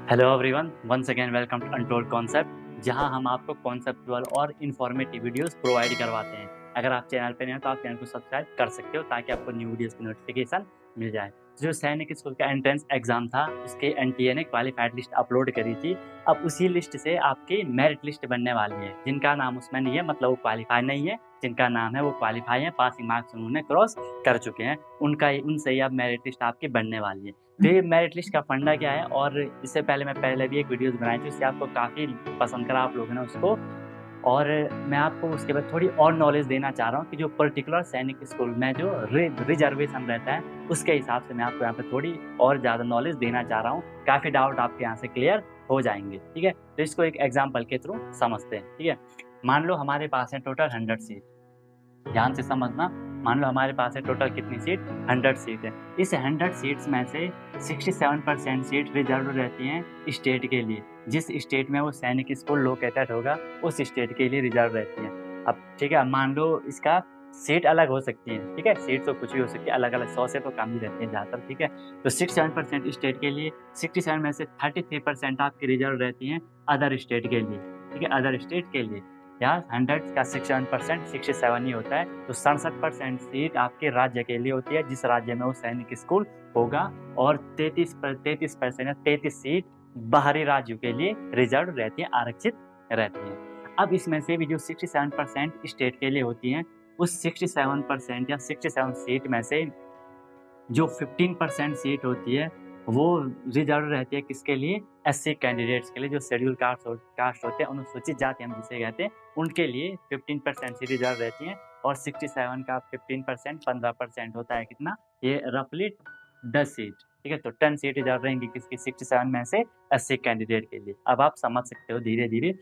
Hello everyone, once again welcome to untold concept, जहां हम आपको कॉन्सेप्चुअल और इन्फॉर्मेटिव वीडियोस प्रोवाइड करवाते हैं। अगर आप चैनल पे नए हो तो आप चैनल को सब्सक्राइब कर सकते हो ताकि आपको न्यू वीडियोस की नोटिफिकेशन मिल जाए। जो सैनिक स्कूल का एंट्रेंस एग्जाम था उसके एनटीए ने क्वालिफाइड लिस्ट अपलोड करी थी। अब उसी लिस्ट से आपकी मेरिट लिस्ट बनने वाली है। जिनका नाम उसमें नहीं है मतलब वो क्वालिफाई नहीं है, जिनका नाम है वो क्वालिफाई है, पासिंग मार्क्स उन्होंने क्रॉस कर चुके हैं, उनसे ही अब मेरिट लिस्ट आपकी बनने वाली है। तो ये मेरिट लिस्ट का फंडा क्या है, और इससे पहले मैं भी एक वीडियोस बनाई थी, उससे आपको काफ़ी पसंद करा आप लोगों ने उसको। और मैं आपको उसके बाद थोड़ी और नॉलेज देना चाह रहा हूँ कि जो पर्टिकुलर सैनिक स्कूल में जो रिजर्वेशन रहता है उसके हिसाब से मैं आपको यहाँ पे थोड़ी और ज़्यादा नॉलेज देना चाह रहा हूँ। काफ़ी डाउट आपके यहाँ से क्लियर हो जाएंगे, ठीक है। तो इसको एक एग्जाम्पल के थ्रू समझते हैं, ठीक है। मान लो हमारे पास है टोटल 100 सीट, ध्यान से समझना। मान लो हमारे पास है टोटल कितनी सीट, 100 सीट है। इस 100 सीट्स में से 67% सीट रिजर्व रहती हैं स्टेट के लिए। जिस स्टेट में वो सैनिक स्कूल लोकेटेड होगा उस स्टेट के लिए रिजर्व रहती हैं। अब ठीक है, मान लो इसका सीट अलग हो सकती है, ठीक है। सीट तो कुछ भी हो सकती है, अलग अलग 100 से तो कम ही रहती है ज़्यादातर, ठीक है। तो 67% स्टेट के लिए, 67 में से 33% आपकी रिजर्व रहती हैं अदर स्टेट के लिए, ठीक है, अदर स्टेट के लिए। यहाँ 100 का 67% 67 ही होता है। तो 67% सीट आपके राज्य के लिए होती है जिस राज्य में वो सैनिक स्कूल होगा, और 33% सीट बाहरी राज्यों के लिए रिजर्व रहती है, आरक्षित रहती है। अब इसमें से भी जो 67% स्टेट के लिए होती हैं, उस 67% या 67 सीट में से जो 15% सीट होती है वो रिजर्व रहती है किसके लिए, एससी कैंडिडेट्स के लिए, जो शेड्यूल कास्ट होते हैं, अनुसूचित जाति हम जिसे कहते हैं, उनके लिए 15% सीट रिजर्व रहती हैं। और 67 का 15% 15% होता है कितना, ये रफली 10 सीट, ठीक है। तो 10 सीट रिजर्व रहेंगी किसकी, 67 में से एससी कैंडिडेट के लिए। अब आप समझ सकते हो धीरे धीरे।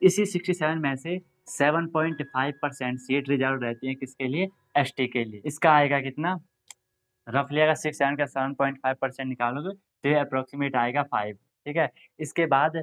इसी 67 में से 7.5% सीट रिजर्व रहती है किसके लिए, एसटी के लिए। इसका आएगा कितना, रफली अगर 67 का 7.5% निकालोगे तो ये अप्रोक्सीमेट आएगा 5, ठीक है। इसके बाद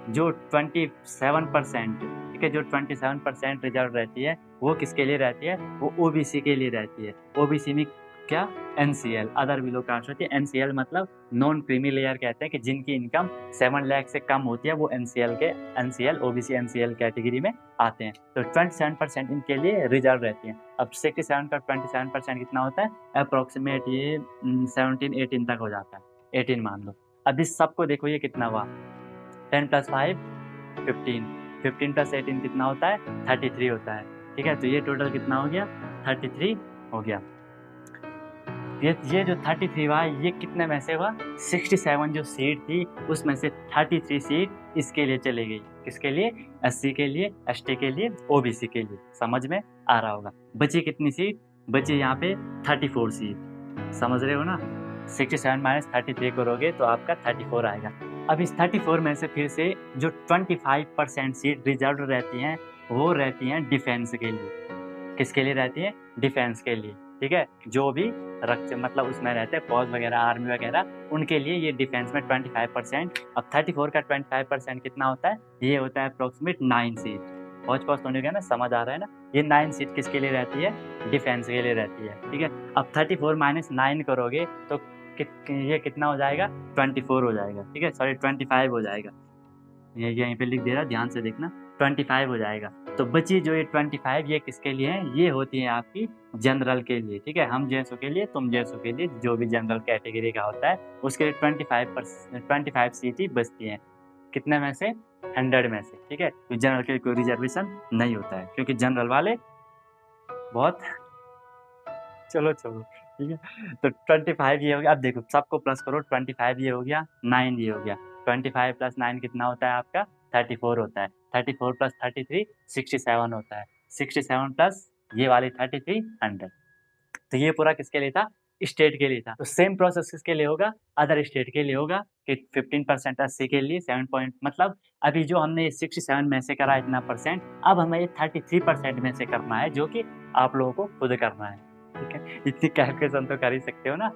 जो 27%, ठीक है, जो 27% रिजर्व रहती है वो किसके लिए रहती है, वो ओबीसी के लिए रहती है। ओबीसी में क्या, एनसीएल, अदर बिलो कास्ट होती है। एनसीएल मतलब नॉन क्रीमी लेयर कहते हैं, कि जिनकी इनकम 7 लाख से कम होती है वो एनसीएल ओबीसी एनसीएल कैटेगरी में आते हैं। तो 27% इनके लिए रिजर्व रहती है। अब 67 का 27% कितना होता है, अप्रोक्सीमेट ये 17-18 तक हो जाता है, 18 मान लो। अब इस सबको देखो ये कितना हुआ, 10 + 5 15, 15 + 18 कितना होता है, 33 होता है, ठीक है। तो ये टोटल कितना हो गया, 33 हो गया। ये जो 33 हुआ ये कितने में से हुआ, 67 जो सीट थी उसमें से 33 सीट इसके लिए चली गई, किसके लिए, एससी के लिए, एसटी के लिए, ओबीसी के लिए। समझ में आ रहा होगा। बची कितनी सीट, बची यहाँ पे 34 सीट, समझ रहे हो ना। 67 - 33 करोगे तो आपका 34 आएगा। अब इस 34 में से फिर से जो 25% सीट रिजर्व रहती हैं वो रहती हैं डिफेंस के लिए। किसके लिए रहती है, डिफेंस के लिए, ठीक है। जो भी रक्त मतलब उसमें रहते हैं फौज वगैरह, आर्मी वगैरह, उनके लिए ये डिफेंस में 25%। अब 34 का 25% कितना होता है, ये होता है अप्रोक्सीमेट 9 सीट। फौज तो नहीं गया ना, समझ आ रहा है ना। ये 9 सीट किसके लिए रहती है, डिफेंस के लिए रहती है, ठीक है। अब 34 - 9 करोगे तो ये कितना हो जाएगा, 24 हो जाएगा, ठीक है, सॉरी 25 हो जाएगा। ये यहीं पे लिख दे रहा, ध्यान से देखना, 25 हो जाएगा। तो बची जो ये 25 ये किसके लिए है, ये होती है आपकी जनरल के लिए, ठीक है। हम जैसों के लिए, तुम जैसों के लिए, जो भी जनरल कैटेगरी का होता है उसके लिए 25 सीट ही बचती हैं। कितने में से, 100 में से, ठीक है। तो जनरल के लिए कोई रिजर्वेशन नहीं होता है क्योंकि जनरल वाले बहुत चलो ठीक है। तो 25 ये हो गया। अब देखो सबको प्लस करो, 25 ये हो गया, 9 ये हो गया। 25 + 9 कितना होता है आपका, 34 होता है। 34 + 33 67 होता है। 67 प्लस ये वाली 33 100। तो ये पूरा किसके लिए था, स्टेट के लिए था। तो सेम प्रोसेस किसके लिए होगा, अदर स्टेट के लिए होगा कि 15% एससी के लिए 7 पॉइंट, मतलब अभी जो हमने 67 में से करा इतना परसेंट, अब हमें ये 33% में से करना है, जो कि आप लोगों को खुद करना है, ठीक है। इतनी कैलकुलेशन तो कर ही सकते हो ना।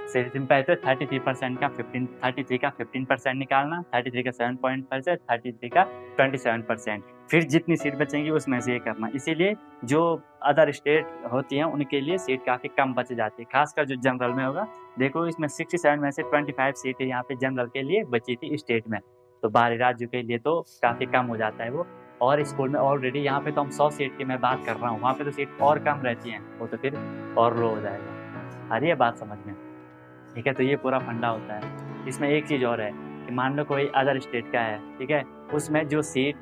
सिंपल तो 33% का 33 का 15% निकालना, 33 का 7.5%, 33 का 27%, फिर जितनी सीट बचेंगी उसमें से ये करना। इसीलिए जो अदर स्टेट होती हैं उनके लिए सीट काफ़ी कम बच जाती है, खासकर जो जनरल में होगा। देखो इसमें 67 में से 25 सीटें यहाँ पे जनरल के लिए बची थी स्टेट में, तो बाहरी राज्यों के लिए तो काफ़ी कम हो जाता है वो। और स्कूल में ऑलरेडी यहाँ पे तो हम 100 सीट की मैं बात कर रहा हूँ, वहाँ पे तो सीट और कम रहती हैं, वो तो फिर और लो हो जाएगा। आ रही है बात समझ में? ठीक है, तो ये पूरा फंडा होता है। इसमें एक चीज़ और है कि मान लो कोई अदर स्टेट का है, ठीक है, उसमें जो सीट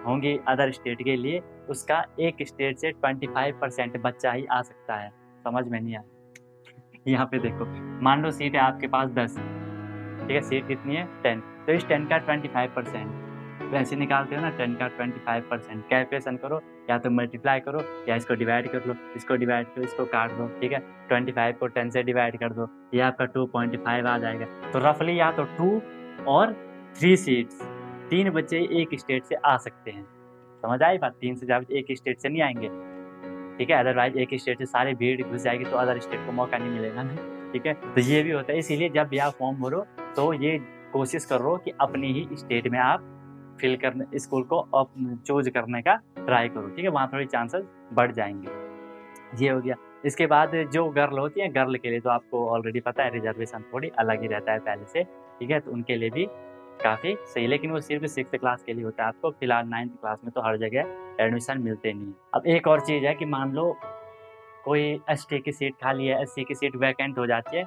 होंगी अदर स्टेट के लिए, उसका एक स्टेट से 25% बच्चा ही आ सकता है। समझ में नहीं आया? यहाँ पे देखो, मान लो सीट है आपके पास 10, ठीक है, सीट कितनी है 10, तो इस 10 का 25% वैसे निकालते हो ना, 10 का 25% कैलकुलेशन करो, या तो मल्टीप्लाई करो या इसको डिवाइड कर लो, इसको डिवाइड करो, इसको काट दो, ठीक है, 25 को 10 से डिवाइड कर दो, ये आपका 2.5 आ जाएगा। तो रफली या तो 2 और 3 सीट्स, 3 बच्चे एक स्टेट से आ सकते हैं। समझ आई बात? 3 से ज़्यादा एक स्टेट से नहीं आएंगे, ठीक है, अदरवाइज एक स्टेट से सारी भीड़ घुस जाएगी तो अदर स्टेट को मौका नहीं मिलेगा ना, ठीक है। तो ये भी होता है, इसीलिए जब भी आप फॉर्म भरो तो ये कोशिश करो कि अपनी ही स्टेट में आप फिल करने स्कूल को चूज करने का ट्राई करो, ठीक है, वहाँ थोड़ी चांसेस बढ़ जाएंगे। ये हो गया। इसके बाद जो गर्ल होती है, गर्ल के लिए तो आपको ऑलरेडी पता है रिजर्वेशन थोड़ी अलग ही रहता है पहले से, ठीक है, तो उनके लिए भी काफ़ी सही, लेकिन वो सिर्फ 6th क्लास के लिए होता है। आपको फिलहाल 9th क्लास में तो हर जगह एडमिशन मिलते नहीं है। अब एक और चीज़ है कि मान लो कोई एसटी की सीट खाली है, एससी की सीट वैकेंट हो जाती है,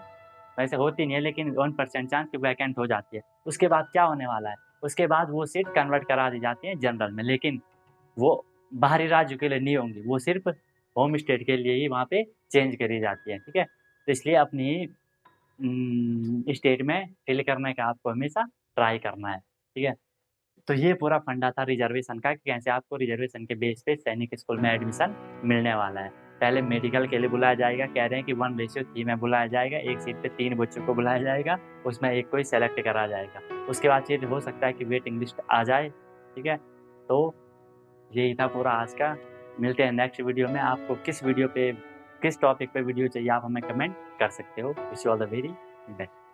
वैसे होती नहीं है लेकिन 1% चांस कि वैकेंट हो जाती है। उसके बाद क्या होने वाला है? उसके बाद वो सीट कन्वर्ट करा दी जाती है जनरल में, लेकिन वो बाहरी राज्यों के लिए नहीं होंगी, वो सिर्फ होम स्टेट के लिए ही वहाँ पे चेंज करी जाती है, ठीक है। तो इसलिए अपनी स्टेट में फिल करने का आपको हमेशा ट्राई करना है, ठीक है। तो ये पूरा फंडा था रिजर्वेशन का कि कैसे आपको रिजर्वेशन के बेस पे सैनिक स्कूल में एडमिशन मिलने वाला है। पहले मेडिकल के लिए बुलाया जाएगा, कह रहे हैं कि 1:3 में बुलाया जाएगा, एक सीट पे 3 बच्चों को बुलाया जाएगा, उसमें एक को ही सेलेक्ट करा जाएगा। उसके बाद ये हो सकता है कि वेटिंग लिस्ट आ जाए, ठीक है। तो यही था पूरा आज का। मिलते हैं नेक्स्ट वीडियो में। आपको किस वीडियो पे किस टॉपिक पे वीडियो चाहिए आप हमें कमेंट कर सकते हो। Wish you all the very best.